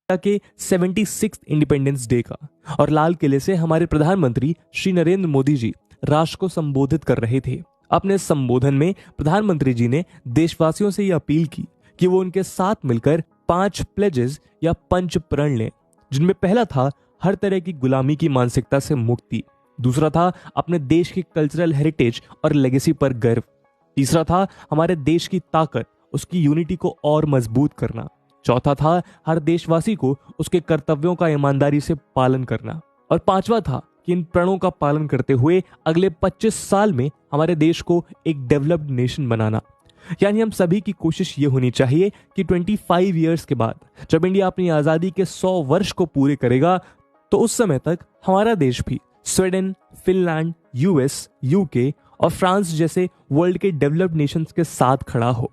के 76 independence day का, और लाल किले से हमारे प्रधानमंत्री श्री नरेंद्र मोदी जी राष्ट्र को संबोधित कर रहे थे। अपने संबोधन में प्रधानमंत्री जी ने देशवासियों से यह अपील की कि वो उनके साथ मिलकर 5 प्लेजेस या पंच प्रण लें, जिनमें पहला था हर तरह की गुलामी की मानसिकता से मुक्ति, दूसरा था अपने देश की कल्चरल हेरिटेज और लेगेसी पर गर्व, तीसरा था हमारे देश की ताकत, उसकी यूनिटी को और मजबूत करना, चौथा था हर देशवासी को उसके कर्तव्यों का ईमानदारी से पालन करना, और पांचवा था कि इन प्रणों का पालन करते हुए अगले 25 साल में हमारे देश को एक डेवलप्ड नेशन बनाना। यानी हम सभी की कोशिश ये होनी चाहिए कि 25 इयर्स के बाद जब इंडिया अपनी आजादी के 100 वर्ष को पूरे करेगा, तो उस समय तक हमारा देश भी स्वीडन, फिनलैंड, यूएस, यूके और फ्रांस जैसे वर्ल्ड के डेवलप्ड नेशंस के साथ खड़ा हो।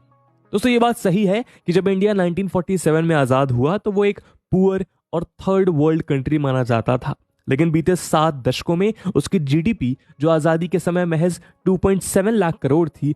दोस्तों, ये बात सही है कि जब इंडिया 1947 में आजाद हुआ तो वो एक पुअर और थर्ड वर्ल्ड कंट्री माना जाता था, लेकिन बीते 7 दशकों में उसकी जीडीपी, जो आजादी के समय महज 2.7 लाख करोड़ थी,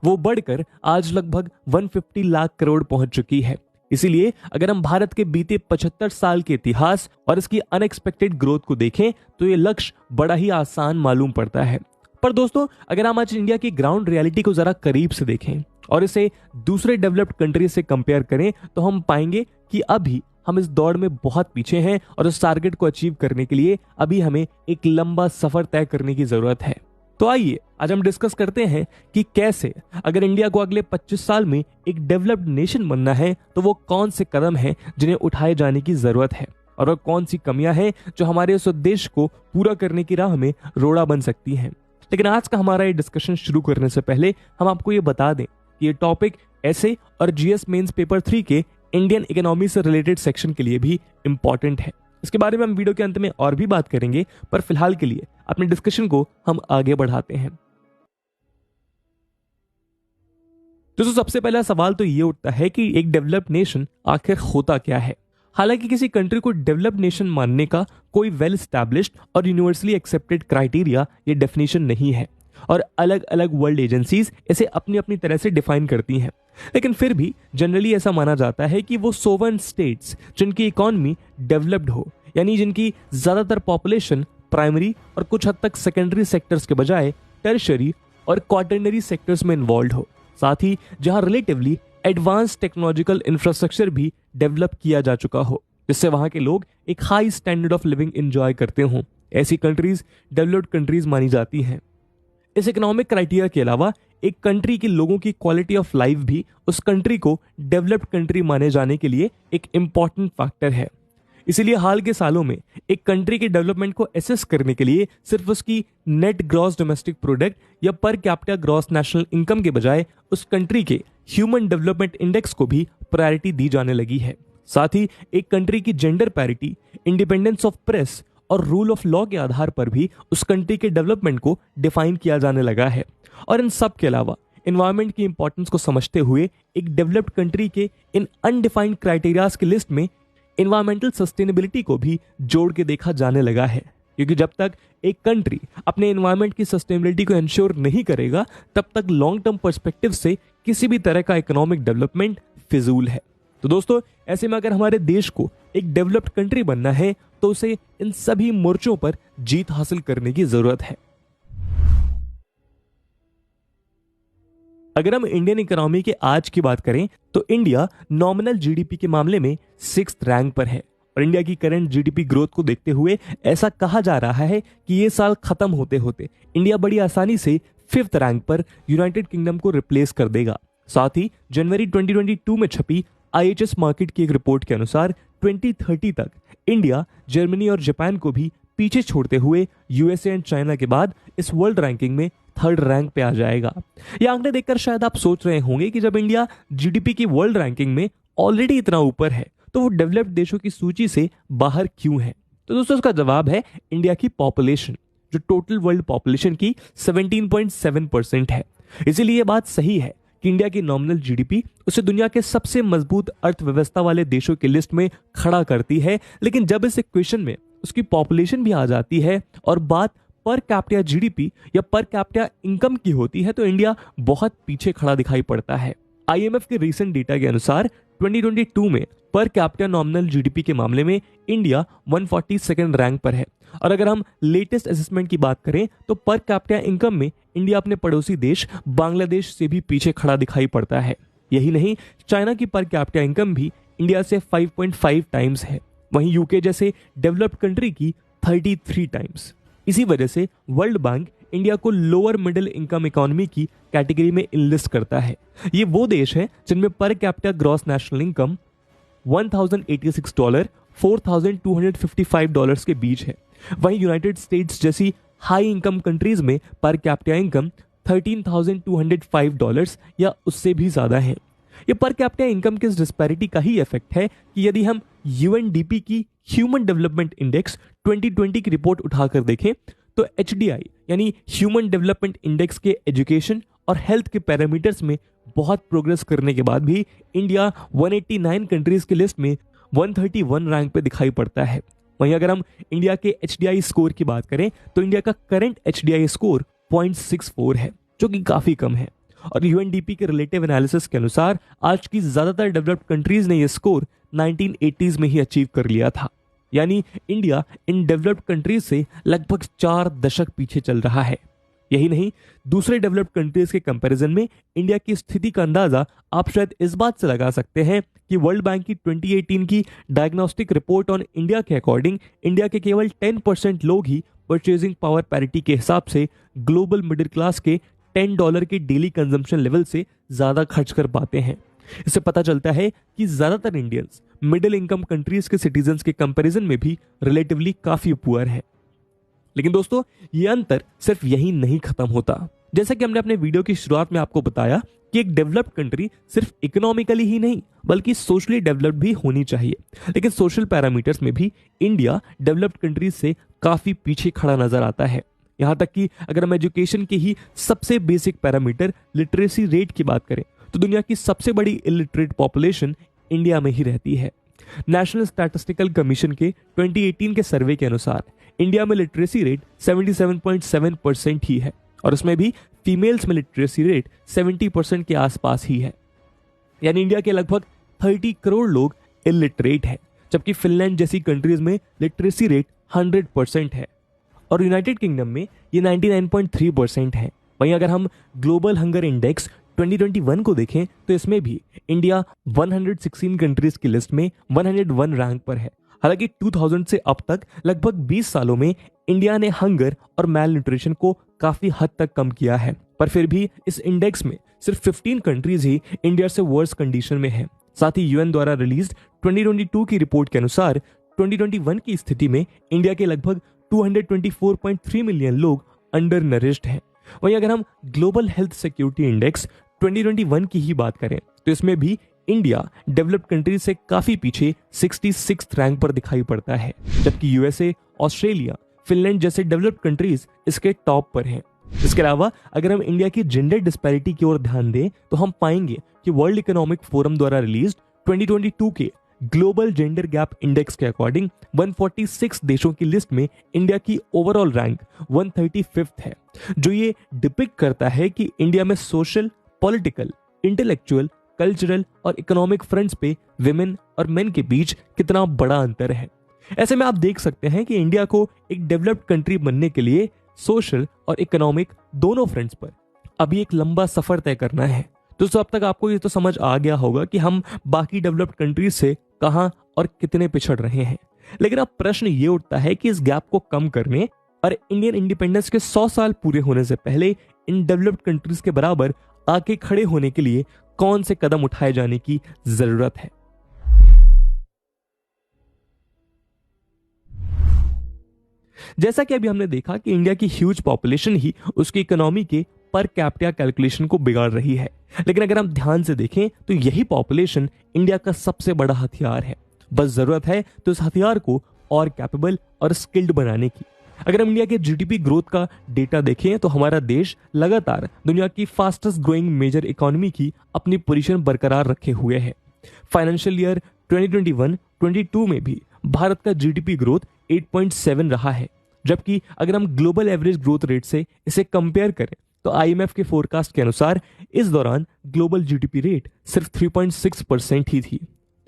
वो बढ़कर आज लगभग 150 लाख करोड़ पहुंच चुकी है। इसीलिए अगर हम भारत के बीते 75 साल के इतिहास और इसकी अनएक्सपेक्टेड ग्रोथ को देखें तो ये लक्ष्य बड़ा ही आसान मालूम पड़ता है। पर दोस्तों, अगर हम आज इंडिया की ग्राउंड रियलिटी को जरा करीब से देखें और इसे दूसरे डेवलप्ड कंट्री से कंपेयर करें, तो हम पाएंगे कि अभी हम इस दौड़ में बहुत पीछे हैं और इस टारगेट को अचीव करने के लिए अभी हमें एक लंबा सफर तय करने की जरूरत है। तो आइए आज हम डिस्कस करते हैं कि कैसे, अगर इंडिया को अगले 25 साल में एक डेवलप्ड नेशन बनना है, तो वो कौन से कदम हैं जिन्हें उठाए जाने की जरूरत है, और वो कौन सी कमियां हैं जो हमारे इस उद्देश्य को पूरा करने की राह में रोड़ा बन सकती हैं। लेकिन आज का हमारा ये डिस्कशन शुरू करने से पहले हम आपको ये बता दें कि ये टॉपिक ऐसे और जीएस मेंस पेपर 3 के इंडियन इकोनॉमी से रिलेटेड सेक्शन के लिए भी इंपॉर्टेंट है। इसके बारे में हम वीडियो के अंत में और भी बात करेंगे, पर फिलहाल के लिए अपने डिस्कशन को हम आगे बढ़ाते हैं। दोस्तों, सबसे पहला सवाल तो ये उठता है कि एक डेवलप्ड नेशन आखिर होता क्या है। हालांकि किसी कंट्री को डेवलप्ड नेशन मानने का कोई वेल एस्टैब्लिश्ड और यूनिवर्सली एक्सेप्टेड क्राइटेरिया या डेफिनेशन नहीं है, और अलग अलग वर्ल्ड एजेंसीज इसे अपनी अपनी तरह से डिफाइन करती हैं। लेकिन फिर भी जनरली ऐसा माना जाता है कि वो सोवरेन स्टेट्स जिनकी इकोनॉमी डेवलप्ड हो, यानी जिनकी ज्यादातर पॉपुलेशन प्राइमरी और कुछ हद तक सेकेंडरी सेक्टर्स के बजाय टर्शरी और क्वाटरनरी सेक्टर्स में इन्वॉल्व हो, साथ ही जहां रिलेटिवली एडवांस टेक्नोलॉजिकल इंफ्रास्ट्रक्चर भी डेवलप किया जा चुका हो, जिससे वहां के लोग एक high standard of living enjoy करते हों। ऐसी कंट्रीज डेवलप्ड कंट्रीज मानी जाती हैं। इस इकोनॉमिक क्राइटेरिया के अलावा एक कंट्री के लोगों की क्वालिटी ऑफ लाइफ भी उस कंट्री को डेवलप्ड कंट्री माने जाने के लिए एक इंपॉर्टेंट फैक्टर है। इसीलिए हाल के सालों में एक कंट्री के डेवलपमेंट को एसेस करने के लिए सिर्फ उसकी नेट ग्रॉस डोमेस्टिक प्रोडक्ट या per capita gross national income के बजाय उस कंट्री के ह्यूमन डेवलपमेंट इंडेक्स को भी प्रायोरिटी दी जाने लगी है। साथ ही एक कंट्री की gender parity, independence of press और रूल ऑफ लॉ के आधार पर भी उस कंट्री के डेवलपमेंट को डिफाइन किया जाने लगा है। और इन सब के अलावा एनवायरनमेंट की इंपॉर्टेंस को समझते हुए एक डेवलप्ड कंट्री के इन अनडिफाइंड क्राइटेरियाज की लिस्ट में एनवायरमेंटल सस्टेनेबिलिटी को भी जोड़ के देखा जाने लगा है, क्योंकि जब तक एक कंट्री अपने एनवायरनमेंट की सस्टेनेबिलिटी को इंश्योर नहीं करेगा, तब तक लॉन्ग टर्म पर्सपेक्टिव से किसी भी तरह का इकोनॉमिक डेवलपमेंट फिजूल है। तो दोस्तों, ऐसे में अगर हमारे देश को एक डेवलप्ड कंट्री बनना है, तो उसे इन सभी मोर्चों पर जीत हासिल करने की जरूरत है। अगर हम इंडियन इकोनॉमी के आज की बात करें तो इंडिया नॉमिनल जीडीपी के मामले में 6th रैंक पर है, और इंडिया की करंट जीडीपी ग्रोथ को देखते हुए ऐसा कहा जा रहा है कि ये साल खत्म होते होते इंडिया बड़ी आसानी से 5th रैंक पर यूनाइटेड किंगडम को रिप्लेस कर देगा। साथ ही जनवरी 2022 में छपी IHS मार्केट की एक रिपोर्ट के अनुसार 2030 तक इंडिया जर्मनी और जापान को भी पीछे छोड़ते हुए यूएसए एंड चाइना के बाद इस वर्ल्ड रैंकिंग में 3rd रैंक पे आ जाएगा। ये आंकड़े देखकर शायद आप सोच रहे होंगे कि जब इंडिया जीडीपी की वर्ल्ड रैंकिंग में ऑलरेडी इतना ऊपर है, तो वो डेवलप्ड देशों की सूची से बाहर क्यों है। तो दोस्तों, इसका जवाब है इंडिया की पॉपुलेशन, जो टोटल वर्ल्ड पॉपुलेशन की 17.7% है। इसीलिए ये बात सही है कि इंडिया की नॉमिनल जीडीपी उसे दुनिया के सबसे मजबूत अर्थव्यवस्था वाले देशों की लिस्ट में खड़ा करती है। लेकिन जब इस इक्वेशन में उसकी पॉपुलेशन भी आ जाती है और बात पर कैपिटा जीडीपी या पर कैपिटा इनकम की होती है, तो इंडिया बहुत पीछे खड़ा दिखाई पड़ता है। IMF के रीसेंट डेटा के अनुसार 2022 में पर कैपिटा नॉमिनल जीडीपी के मामले में इंडिया 142nd रैंक पर है। और अगर हम लेटेस्ट असेसमेंट की बात करें तो पर कैपिटा इनकम में इंडिया अपने पड़ोसी देश बांग्लादेश से भी पीछे खड़ा दिखाई पड़ता है। यही नहीं, चाइना की पर कैपिटा इनकम भी इंडिया से 5.5 टाइम्स है, वहीं यूके जैसे डेवलप्ड कंट्री की 33 टाइम्स। इसी वजह से वर्ल्ड बैंक इंडिया को लोअर मिडिल इनकम इकोनॉमी की कैटेगरी में इनलिस्ट करता है। ये वो देश हैं जिनमें per capita gross national income $1086 $4255 के बीच है। वहीं यूनाइटेड स्टेट्स जैसी हाई इनकम कंट्रीज में पर कैपिटा इनकम $13,205 या उससे भी ज्यादा है। ये पर कैपिटा इनकम के डिस्पैरिटी का ही इफेक्ट है कि यदि हम यूएनडीपी की ह्यूमन डेवलपमेंट इंडेक्स 2020 की रिपोर्ट उठाकर देखें तो एचडीआई यानी ह्यूमन डेवलपमेंट इंडेक्स के एजुकेशन और हेल्थ के पैरामीटर्स में बहुत प्रोग्रेस करने के बाद भी इंडिया 189 कंट्रीज की लिस्ट में 131 रैंक पे दिखाई पड़ता है। वहीं अगर हम इंडिया के एचडीआई स्कोर की बात करें तो इंडिया का करंट एचडीआई स्कोर 0.64 है, जो कि काफी कम है। और यूएनडीपी के रिलेटिव एनालिसिस के अनुसार आज की ज्यादातर डेवलप्ड कंट्रीज ने यह स्कोर 1980s में ही अचीव कर लिया था। यानी इंडिया इन डेवलप्ड कंट्रीज से लगभग 4 दशक पीछे चल रहा है। यही नहीं, दूसरे डेवलप्ड कंट्रीज के कंपैरिजन में इंडिया की स्थिति का अंदाजा आप शायद इस बात से लगा सकते हैं कि वर्ल्ड बैंक की 2018 की डायग्नोस्टिक रिपोर्ट ऑन इंडिया के अकॉर्डिंग इंडिया के केवल 10% लोग ही परचेजिंग पावर पैरिटी के हिसाब से ग्लोबल मिडिल क्लास के $10 के डेली कंजम्पशन लेवल से ज्यादा खर्च कर पाते हैं। इससे पता चलता है कि ज्यादातर इंडियंस मिडिल इनकम कंट्रीज के सिटीजन्स के कंपैरिजन में भी रिलेटिवली काफी पुअर है। लेकिन दोस्तों, ये अंतर सिर्फ यही नहीं खत्म होता। जैसा कि हमने अपने वीडियो की शुरुआत में आपको बताया कि एक डेवलप्ड कंट्री सिर्फ इकोनॉमिकली ही नहीं बल्कि सोशली डेवलप्ड भी होनी चाहिए। लेकिन सोशल पैरामीटर्स में भी इंडिया डेवलप्ड कंट्रीज से काफी पीछे खड़ा नजर आता है। यहां तक कि अगर हम एजुकेशन के ही सबसे बेसिक पैरामीटर लिटरेसी रेट की बात करें तो दुनिया की सबसे बड़ी इलिटरेट पॉपुलेशन इंडिया में ही रहती है। नेशनल स्टैटिस्टिकल कमीशन के 2018 के सर्वे के अनुसार इंडिया में लिटरेसी रेट 77.7% ही है और उसमें भी फीमेल्स में लिटरेसी रेट 70% के आसपास ही है। यानी इंडिया के लगभग 30 करोड़ लोग इलिटरेट हैं, जबकि फिनलैंड जैसी कंट्रीज में लिटरेसी रेट 100% है और यूनाइटेड किंगडम में ये 99.3% है। वहीं अगर हम ग्लोबल हंगर इंडेक्स 2021 को देखें तो इसमें भी इंडिया 116 कंट्रीज की लिस्ट में 101 रैंक पर है। हालांकि 2000 से अब तक लगभग 20 सालों में इंडिया ने हंगर और मैल न्यूट्रिशन को काफी हद तक कम किया है, पर फिर भी इस इंडेक्स में सिर्फ 15 कंट्रीज ही इंडिया से वर्स्ट कंडीशन में है। साथ ही यूएन द्वारा रिलीज 2022 की रिपोर्ट के अनुसार 2021 की स्थिति में इंडिया के लगभग 224.3 मिलियन लोग अंडर नरिश्ड हैं। वहीं अगर हम ग्लोबल हेल्थ सिक्योरिटी इंडेक्स 2021 की ही बात करें तो इसमें भी इंडिया डेवलप्ड कंट्रीज से काफी पीछे 66th रैंक पर दिखाई पड़ता है, जबकि यूएसए, ऑस्ट्रेलिया, फिनलैंड जैसे डेवलप्ड कंट्रीज इसके टॉप पर हैं। इसके अलावा अगर हम इंडिया की जेंडर डिस्पैरिटी की ओर ध्यान दें तो हम पाएंगे कि वर्ल्ड इकोनॉमिक फोरम द्वारा रिलीज 2022 के ग्लोबल जेंडर गैप इंडेक्स के अकॉर्डिंग 146 देशों की लिस्ट में इंडिया की ओवरऑल रैंक 135th है, जो ये डिपिक्ट करता है कि इंडिया में सोशल, पॉलिटिकल, इंटेलेक्चुअल, कल्चरल और इकोनॉमिक फ्रंट्स पे विमेन और मेन के बीच कितना बड़ा अंतर है। ऐसे में आप देख सकते हैं कि इंडिया को एक डेवलप्ड कंट्री बनने के लिए सोशल और इकोनॉमिक दोनों फ्रंट्स पर अभी एक लंबा सफर तय करना है। दोस्तों, अब तक आपको ये तो समझ आ गया होगा कि हम बाकी डेवलप्ड कंट्रीज से कहां और कितने पिछड़ रहे हैं। लेकिन अब प्रश्न ये उठता है कि इस गैप को कम करने और इंडियन इंडिपेंडेंस के 100 साल पूरे होने से पहले इन डेवलप्ड कंट्रीज के बराबर आके खड़े होने के लिए कौन से कदम उठाए जाने की जरूरत है। जैसा कि अभी हमने देखा कि इंडिया की ह्यूज पॉपुलेशन ही उसकी इकोनॉमी के पर कैपिटा कैलकुलेशन को बिगाड़ रही है, लेकिन अगर हम ध्यान से देखें तो यही पॉपुलेशन इंडिया का सबसे बड़ा हथियार है। बस जरूरत है तो इस हथियार को और कैपेबल और स्किल्ड बनाने की। अगर हम इंडिया के जीडीपी ग्रोथ का डेटा देखें तो हमारा देश लगातार दुनिया की फास्टेस्ट ग्रोइंग मेजर इकोनॉमी की अपनी पोजीशन बरकरार रखे हुए है। फाइनेंशियल ईयर 2021-22 में भी भारत का जीडीपी ग्रोथ 8.7 रहा है, जबकि अगर हम ग्लोबल एवरेज ग्रोथ रेट से इसे कंपेयर करें तो आईएमएफ के फोरकास्ट के अनुसार इस दौरान ग्लोबल जीडीपी रेट सिर्फ 3.6% ही थी।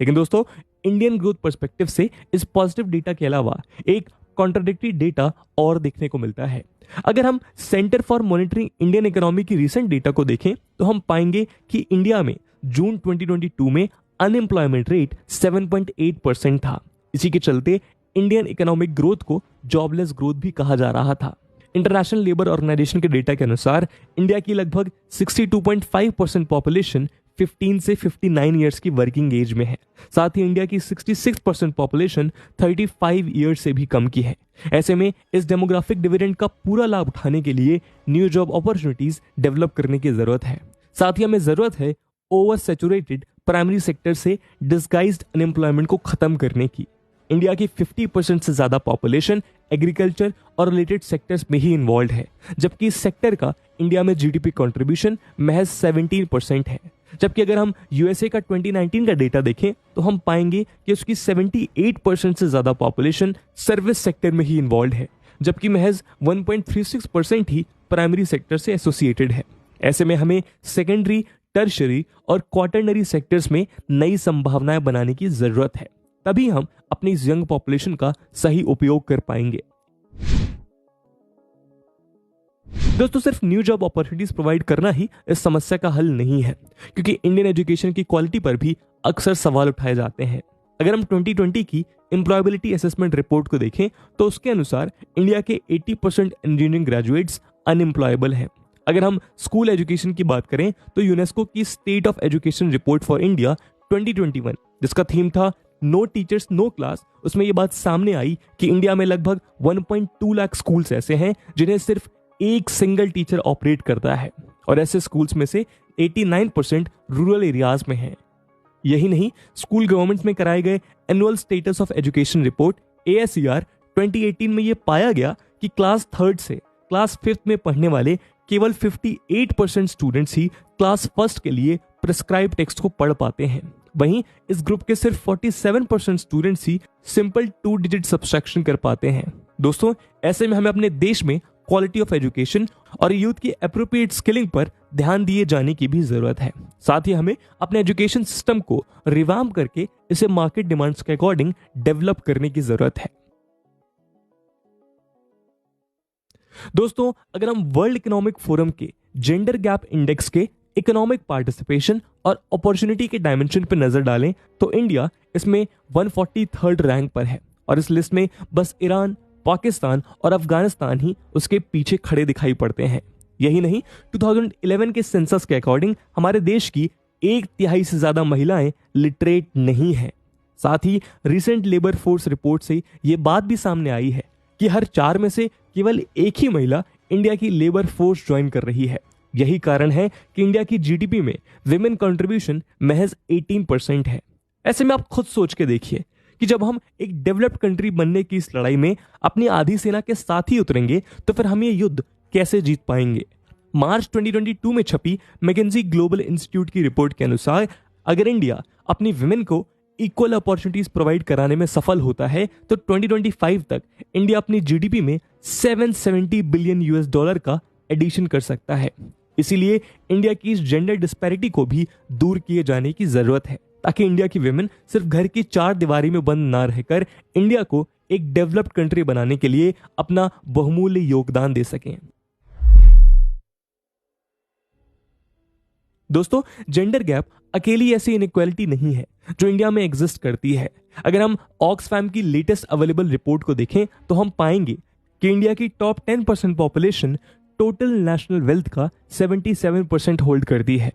लेकिन दोस्तों, इंडियन ग्रोथ पर्सपेक्टिव से इस पॉजिटिव डेटा के अलावा एक कॉन्ट्राडिक्टरी डेटा और देखने को मिलता है। अगर हम centre for monitoring Indian economy की रिसेंट डेटा को देखें तो हम पाएंगे कि इंडिया में जून 2022 में अनएम्प्लॉयमेंट रेट 7.8% था। इसी के चलते इंडियन इकोनॉमिक ग्रोथ को जॉबलेस ग्रोथ भी कहा जा रहा था। इंटरनेशनल लेबर ऑर्गेनाइजेशन के डेटा के अनुसार इंडिया की लगभग 62.5% पॉपुलेशन 15 से 59 ईयर्स की वर्किंग एज में है। साथ ही इंडिया की 66% पॉपुलेशन 35 ईयर्स से भी कम की है। ऐसे में इस डेमोग्राफिक डिविडेंड का पूरा लाभ उठाने के लिए न्यू जॉब अपॉर्चुनिटीज डेवलप करने की जरूरत है। साथ ही हमें जरूरत है ओवर सैचुरेटेड प्राइमरी सेक्टर से डिस्गाइज्ड अनएम्प्लॉयमेंट को खत्म करने की। इंडिया की 50% से ज्यादा पॉपुलेशन एग्रीकल्चर और रिलेटेड सेक्टर्स में ही इन्वॉल्व है, जबकि इस सेक्टर का इंडिया में जीडीपी कंट्रीब्यूशन महज 17% है। जबकि अगर हम यूएसए का 2019 का डेटा देखें तो हम पाएंगे कि उसकी 78% से ज्यादा पॉपुलेशन सर्विस सेक्टर में ही इन्वॉल्व है, जबकि महज 1.36% ही प्राइमरी सेक्टर से एसोसिएटेड है। ऐसे में हमें सेकेंडरी, टर्शरी और क्वार्टरनरी सेक्टर्स में नई संभावनाएं बनाने की जरूरत है, तभी हम अपनी इस यंग पॉपुलेशन का सही उपयोग कर पाएंगे। दोस्तों, सिर्फ न्यू जॉब अपॉर्चुनिटीज प्रोवाइड करना ही इस समस्या का हल नहीं है, क्योंकि इंडियन एजुकेशन की क्वालिटी पर भी अक्सर सवाल उठाए जाते हैं। अगर हम 2020 की एम्प्लॉयबिलिटी असेसमेंट रिपोर्ट को देखें तो उसके अनुसार इंडिया के 80% इंजीनियरिंग ग्रेजुएट्स अनएम्प्लॉयबल हैं। अगर हम स्कूल एजुकेशन की बात करें तो यूनेस्को की state of education report for India 2021, जिसका थीम था नो टीचर्स नो क्लास, उसमें यह बात सामने आई कि इंडिया में लगभग 1.2 लाख स्कूल्स ऐसे हैं जिन्हें सिर्फ एक सिंगल टीचर ऑपरेट करता है, और ऐसे स्कूल्स में से 89% रूरल एरियाज में हैं। यही नहीं, स्कूल गवर्नमेंट्स में कराए गए annual status of education report ASER 2018 में यह पाया गया कि क्लास 3rd से क्लास 5th में पढ़ने वाले केवल 58% स्टूडेंट्स ही क्लास 1st के लिए प्रिस्क्राइब टेक्स्ट को पढ़ पाते हैं। वहीं इस ग्रुप के सिर्फ 47% स्टूडेंट्स ही सिंपल 2 डिजिट सब्सट्रैक्शन कर पाते हैं। दोस्तों, ऐसे में हमें अपने देश में क्वालिटी ऑफ एजुकेशन और यूथ की एप्रोप्रिएट स्किलिंग पर ध्यान दिए जाने की भी जरूरत है। साथ ही हमें अपने एजुकेशन सिस्टम को रिवाम्प करके इसे मार्केट डिमांड्स के अकॉर्डिंग डेवलप करने की जरूरत है। दोस्तों, अगर हम वर्ल्ड इकोनॉमिक फोरम के जेंडर गैप इंडेक्स के इकोनॉमिक पार्टिसिपेशन और अपॉर्चुनिटी के डायमेंशन पर नजर डालें तो इंडिया इसमें 143rd रैंक पर है, और इस लिस्ट में बस ईरान, पाकिस्तान और अफगानिस्तान ही उसके पीछे खड़े दिखाई पड़ते हैं। यही नहीं, 2011 के सेंसस के अकॉर्डिंग हमारे देश की 1/3 से ज्यादा महिलाएं लिटरेट नहीं हैं। साथ ही रिसेंट लेबर फोर्स रिपोर्ट से यह बात भी सामने आई है कि हर 4 में से केवल एक ही महिला इंडिया की लेबर फोर्स ज्वाइन कर रही है। यही कारण है कि इंडिया की जीडीपी में विमेन कंट्रीब्यूशन महज 18% है। ऐसे में आप खुद सोच के देखिए कि जब हम एक डेवलप्ड कंट्री बनने की इस लड़ाई में अपनी आधी सेना के साथ ही उतरेंगे तो फिर हम ये युद्ध कैसे जीत पाएंगे। मार्च 2022 में छपी मैकेंजी ग्लोबल इंस्टीट्यूट की रिपोर्ट के अनुसार अगर इंडिया अपनी विमेन को इक्वल अपॉर्चुनिटीज प्रोवाइड कराने में सफल होता है तो 2025 तक इंडिया अपनी जीडीपी में $770 बिलियन का एडिशन कर सकता है। इसीलिए इंडिया की इस जेंडर डिस्पैरिटी को भी दूर किए जाने की जरूरत है, ताकि इंडिया की विमेन सिर्फ घर की 4 दीवारी में बंद ना रहकर इंडिया को एक डेवलप्ड कंट्री बनाने के लिए अपना बहुमूल्य योगदान दे सकें। दोस्तों, जेंडर गैप अकेली ऐसी इनइक्वालिटी नहीं है जो इंडिया में एग्जिस्ट करती है। अगर हम ऑक्सफैम की लेटेस्ट अवेलेबल रिपोर्ट को देखें तो हम पाएंगे कि इंडिया की top 10% population total national wealth का 77% होल्ड करती है।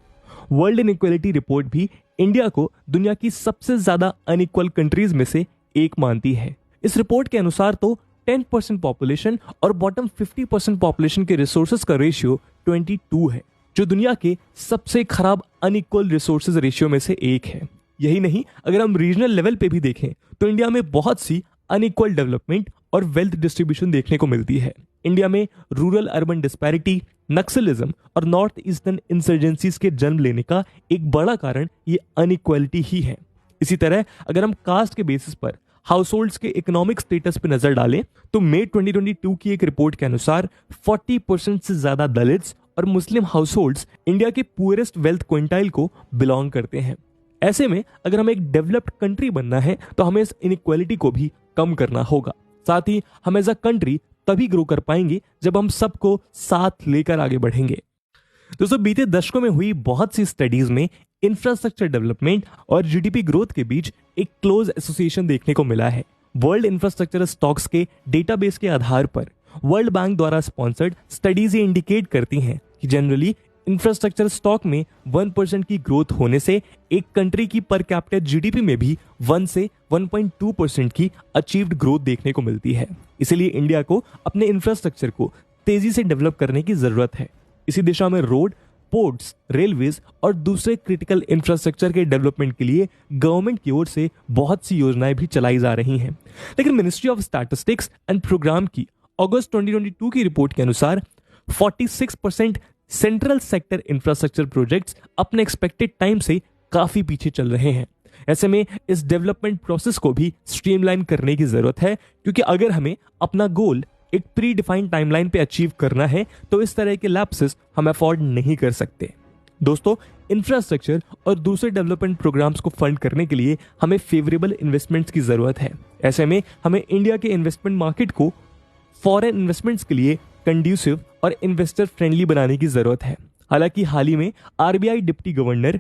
वर्ल्ड इनइक्वालिटी रिपोर्ट भी इंडिया को दुनिया की सबसे ज्यादा अनइक्वल कंट्रीज में से एक मानती है। इस रिपोर्ट के अनुसार तो 10% पॉपुलेशन और बॉटम 50% पॉपुलेशन के रिसोर्सेज का रेशियो 22 है, जो दुनिया के सबसे खराब अनइक्वल रिसोर्सेज रेशियो में से एक है। यही नहीं, अगर हम रीजनल लेवल पे भी देखें तो इंडिया में बहुत सी अनइक्वल डेवलपमेंट और वेल्थ डिस्ट्रीब्यूशन देखने को मिलती है। इंडिया में रूरल अर्बन डिस्पैरिटी, नक्सलिज्म और नॉर्थ ईस्टर्न इंसर्जेंसीज के जन्म लेने का एक बड़ा कारण ये अनइक्वालिटी ही है। इसी तरह अगर हम कास्ट के बेसिस पर हाउस होल्ड्स के इकोनॉमिक स्टेटस पर नजर डालें तो मई 2022 की एक रिपोर्ट के अनुसार 40% से ज्यादा दलित्स और मुस्लिम हाउसहोल्ड्स इंडिया के पुअरेस्ट वेल्थ क्विंटाइल को बिलोंग करते हैं। ऐसे में अगर हमें एक डेवलप्ड कंट्री बनना है तो हमें इस इनइक्वालिटी को भी कम करना होगा। साथ ही हम एज अ कंट्री तभी ग्रो कर पाएंगे जब हम सबको साथ लेकर आगे बढ़ेंगे। दोस्तों, बीते दशकों में हुई बहुत सी स्टडीज में इंफ्रास्ट्रक्चर डेवलपमेंट और जीडीपी ग्रोथ के बीच एक क्लोज एसोसिएशन देखने को मिला है। वर्ल्ड इंफ्रास्ट्रक्चर स्टॉक्स के डेटाबेस के आधार पर वर्ल्ड बैंक द्वारा स्पॉन्सर्ड स्टडीज ये इंडिकेट करती हैं कि जनरली इंफ्रास्ट्रक्चर स्टॉक में 1% की ग्रोथ होने से एक कंट्री की पर कैपिटा जीडीपी में भी 1 से 1.2% की अचीव्ड ग्रोथ देखने को मिलती है। इसीलिए इंडिया को अपने इंफ्रास्ट्रक्चर को तेजी से डेवलप करने की जरूरत है। इसी दिशा में रोड, पोर्ट्स, रेलवेज और दूसरे क्रिटिकल इंफ्रास्ट्रक्चर के डेवलपमेंट के लिए गवर्नमेंट की ओर से बहुत सी योजनाएं भी चलाई जा रही हैं। लेकिन ministry of statistics and program की अगस्त 2022 की रिपोर्ट के अनुसार 46% सेंट्रल सेक्टर इंफ्रास्ट्रक्चर प्रोजेक्ट्स अपने एक्सपेक्टेड टाइम से काफी पीछे चल रहे हैं। ऐसे में इस डेवलपमेंट प्रोसेस को भी स्ट्रीमलाइन करने की जरूरत है, क्योंकि अगर हमें अपना गोल एक प्री डिफाइंड टाइमलाइन पे अचीव करना है तो इस तरह के लैप्सेस हम अफोर्ड नहीं कर सकते। दोस्तों, इंफ्रास्ट्रक्चर और दूसरे डेवलपमेंट प्रोग्राम्स को फंड करने के लिए हमें फेवरेबल इन्वेस्टमेंट्स की जरूरत है। ऐसे में हमें इंडिया के इन्वेस्टमेंट मार्केट को फॉरेन इन्वेस्टमेंट्स के लिए कंड्यूसिव और इन्वेस्टर फ्रेंडली बनाने की जरूरत है। हालांकि हाल ही में RBI deputy governor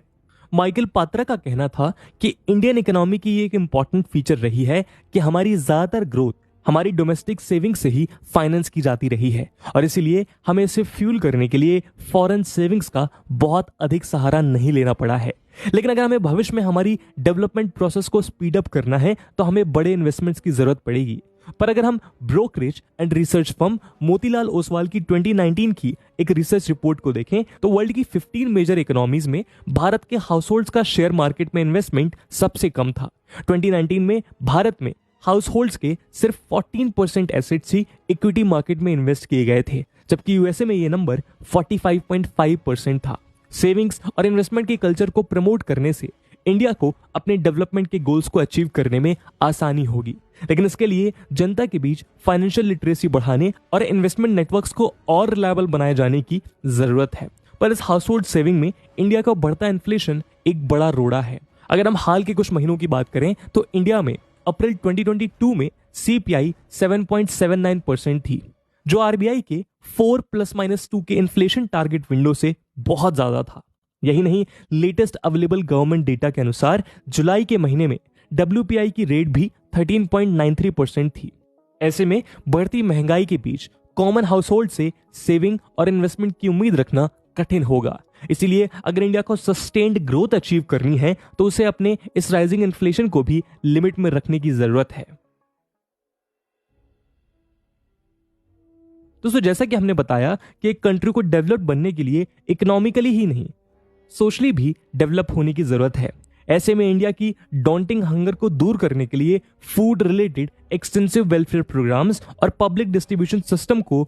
Michael Patra का कहना था कि इंडियन इकोनॉमी की ये एक इंपॉर्टेंट फीचर रही है कि हमारी ज्यादातर ग्रोथ हमारी डोमेस्टिक सेविंग से ही फाइनेंस की जाती रही है और इसीलिए हमें इसे फ्यूल करने के लिए फॉरेन सेविंग्स का बहुत अधिक सहारा नहीं लेना पड़ा है। लेकिन अगर हमें भविष्य में हमारी डेवलपमेंट प्रोसेस को स्पीड अप करना है तो हमें बड़े इन्वेस्टमेंट्स की जरूरत पड़ेगी। पर अगर हम brokerage and research firm Motilal Oswal की 2019 की एक रिसर्च रिपोर्ट को देखें तो वर्ल्ड की 15 मेजर इकोनॉमीज में भारत के हाउसहोल्ड्स का शेयर मार्केट में इन्वेस्टमेंट सबसे कम था। 2019 में भारत में हाउसहोल्ड्स के सिर्फ 14% एसेट्स ही इक्विटी मार्केट में इन्वेस्ट किए गए थे, जबकि यूएसए में ये नंबर 45.5% था। सेविंग्स और इन्वेस्टमेंट के कल्चर को प्रमोट करने से इंडिया को अपने डेवलपमेंट के गोल्स को अचीव करने में आसानी होगी, लेकिन इसके लिए जनता के बीच फाइनेंशियल लिटरेसी बढ़ाने और इन्वेस्टमेंट नेटवर्क्स को और रिलायबल बनाए जाने की जरूरत है। पर इस हाउसहोल्ड सेविंग में इंडिया का बढ़ता इन्फ्लेशन एक बड़ा रोड़ा है। अगर हम हाल के कुछ महीनों की बात करें तो इंडिया में अप्रैल 2022 में सीपीआई 7.79% थी, जो आरबीआई के 4+-2 के इन्फ्लेशन टारगेट विंडो से बहुत ज्यादा था। यही नहीं, लेटेस्ट अवेलेबल गवर्नमेंट डेटा के अनुसार जुलाई के महीने में डब्ल्यूपीआई की रेट भी 13.93% थी। ऐसे में बढ़ती महंगाई के बीच कॉमन हाउसहोल्ड से सेविंग और इन्वेस्टमेंट की उम्मीद रखना कठिन होगा। इसीलिए अगर इंडिया को सस्टेन्ड ग्रोथ अचीव करनी है तो उसे अपने इस राइजिंग इन्फ्लेशन को भी लिमिट में रखने की जरूरत है। दोस्तों, जैसा कि हमने बताया कि एक कंट्री को डेवलप बनने के लिए इकोनॉमिकली ही नहीं, सोशली भी डेवलप होने की जरूरत है। ऐसे में इंडिया की डॉन्टिंग हंगर को दूर करने के लिए food related extensive welfare programs और पब्लिक डिस्ट्रीब्यूशन सिस्टम को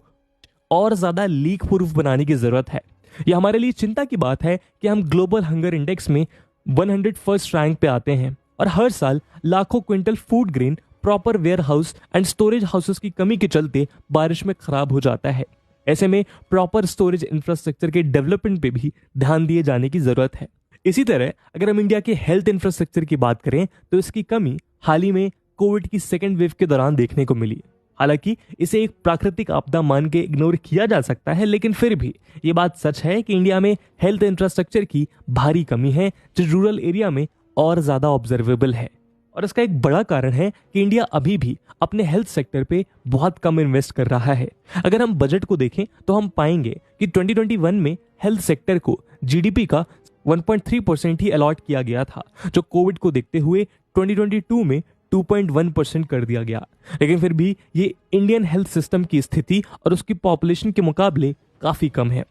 और ज्यादा लीक प्रूफ बनाने की जरूरत है। यह हमारे लिए चिंता की बात है कि हम ग्लोबल हंगर इंडेक्स में 101st रैंक पे आते हैं और हर साल लाखों quintal food grain proper warehouse and storage houses की कमी के चलते बारिश में खराब हो जाता है। ऐसे में प्रॉपर स्टोरेज इंफ्रास्ट्रक्चर के डेवलपमेंट पे भी ध्यान दिए जाने की जरूरत है। इसी तरह अगर हम इंडिया के हेल्थ इंफ्रास्ट्रक्चर की बात करें तो इसकी कमी हाल ही में कोविड की सेकेंड वेव के दौरान देखने को मिली। हालांकि इसे एक प्राकृतिक आपदा मान के इग्नोर किया जा सकता है, लेकिन फिर भी ये बात सच है कि इंडिया में हेल्थ इंफ्रास्ट्रक्चर की भारी कमी है, जो रूरल एरिया में और ज्यादा ऑब्जर्वेबल है। और इसका एक बड़ा कारण है कि इंडिया अभी भी अपने हेल्थ सेक्टर पे बहुत कम इन्वेस्ट कर रहा है। अगर हम बजट को देखें तो हम पाएंगे कि 2021 में हेल्थ सेक्टर को जीडीपी का 1.3% ही अलॉट किया गया था, जो कोविड को देखते हुए 2022 में 2.1% कर दिया गया। लेकिन फिर भी ये इंडियन हेल्थ सिस्टम की स्थिति और उसकी पॉपुलेशन के मुकाबले काफी कम है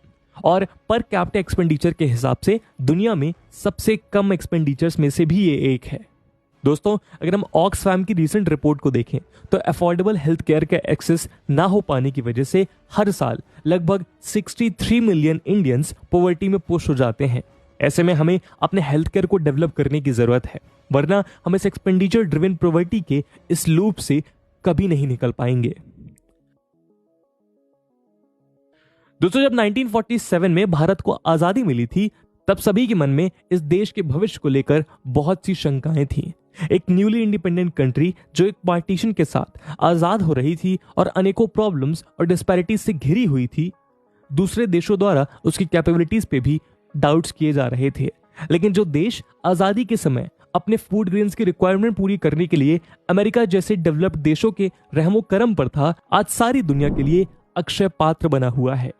और पर कैपिटा एक्सपेंडिचर के हिसाब से दुनिया में सबसे कम एक्सपेंडिचर्स में से भी ये एक है। दोस्तों, अगर हम ऑक्सफैम की रीसेंट रिपोर्ट को देखें तो अफोर्डेबल हेल्थ केयर का एक्सेस ना हो पाने की वजह से हर साल लगभग 63 मिलियन इंडियंस पॉवर्टी में पुश हो जाते हैं। ऐसे में हमें अपने हेल्थ केयर को डेवलप करने की जरूरत है, वरना हम इस एक्सपेंडिचर ड्रिवन पॉवर्टी के इस लूप से कभी नहीं निकल पाएंगे। दोस्तों जब 1947 में भारत को आजादी मिली थी तब सभी के मन में इस देश के भविष्य को लेकर बहुत सी शंकाएं थी। एक न्यूली इंडिपेंडेंट कंट्री जो एक पार्टीशन के साथ आजाद हो रही थी और अनेकों प्रॉब्लम्स और डिस्पैरिटीज से घिरी हुई थी। दूसरे देशों द्वारा उसकी कैपेबिलिटीज पे भी डाउट्स किए जा रहे थे। लेकिन जो देश आजादी के समय अपने फूड ग्रेन्स की रिक्वायरमेंट पूरी करने के लिए अमेरिका जैसे डेवलप्ड देशों के रहमो करम पर था, आज सारी दुनिया के लिए अक्षय पात्र बना हुआ है।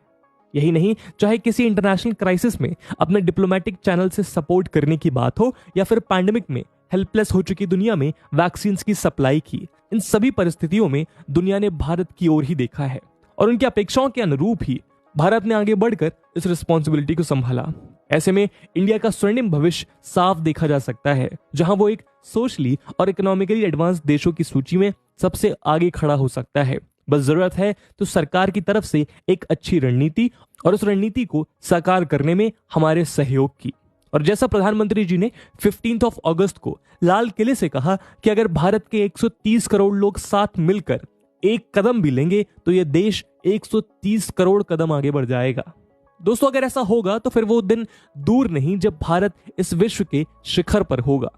यही नहीं, चाहे किसी इंटरनेशनल क्राइसिस में अपने डिप्लोमेटिक चैनल से सपोर्ट करने की बात हो या फिर पैंडेमिक में हेल्पलेस हो चुकी दुनिया में वैक्सीन की सप्लाई की, इन सभी परिस्थितियों में दुनिया ने भारत की ओर ही देखा है और उनकी अपेक्षाओं के अनुरूप ही भारत ने आगे बढ़कर इस रिस्पॉन्सिबिलिटी को संभाला। ऐसे में इंडिया का स्वर्णिम भविष्य साफ देखा जा सकता है, जहां वो एक सोशली और इकोनॉमिकली एडवांस देशों की सूची में सबसे आगे खड़ा हो सकता है। बस जरूरत है तो सरकार की तरफ से एक अच्छी रणनीति और उस रणनीति को साकार करने में हमारे सहयोग की। और जैसा प्रधानमंत्री जी ने 15 अगस्त को लाल किले से कहा कि अगर भारत के 130 करोड़ लोग साथ मिलकर एक कदम भी लेंगे तो यह देश 130 करोड़ कदम आगे बढ़ जाएगा। दोस्तों अगर ऐसा होगा तो फिर वो दिन दूर नहीं जब भारत इस विश्व के शिखर पर होगा।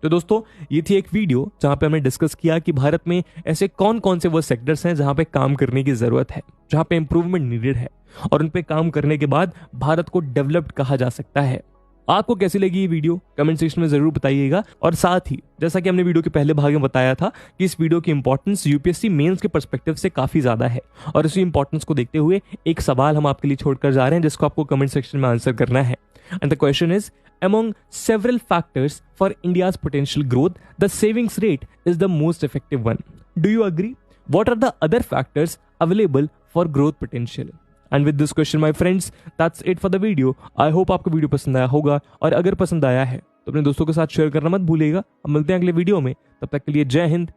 तो दोस्तों ये थी एक वीडियो जहां पे हमने डिस्कस किया कि भारत में ऐसे कौन कौन से वो सेक्टर्स हैं जहां पे काम करने की जरूरत है, जहां पे इंप्रूवमेंट नीडेड है और उन पे काम करने के बाद भारत को डेवलप्ड कहा जा सकता है। आपको कैसी लगी ये वीडियो कमेंट सेक्शन में जरूर बताइएगा। और साथ ही जैसा कि हमने वीडियो के पहले भाग में बताया था कि इस वीडियो की इंपॉर्टेंस यूपीएससी मेंस के पर्सपेक्टिव से काफी ज्यादा है और इसी इंपॉर्टेंस को देखते हुए एक सवाल हम आपके लिए छोड़कर जा रहे हैं जिसको आपको कमेंट सेक्शन में आंसर करना है। And the question is, among several factors for India's potential growth, the savings rate is the most effective one. Do you agree? What are the other factors available for growth potential? And with this question, my friends, that's it for the video. I hope आपको video पसंद आया होगा और अगर पसंद आया है तो अपने दोस्तों के साथ शेयर करना मत भूलिएगा। हम मिलते हैं अगले वीडियो में, तब तक के लिए जय हिंद,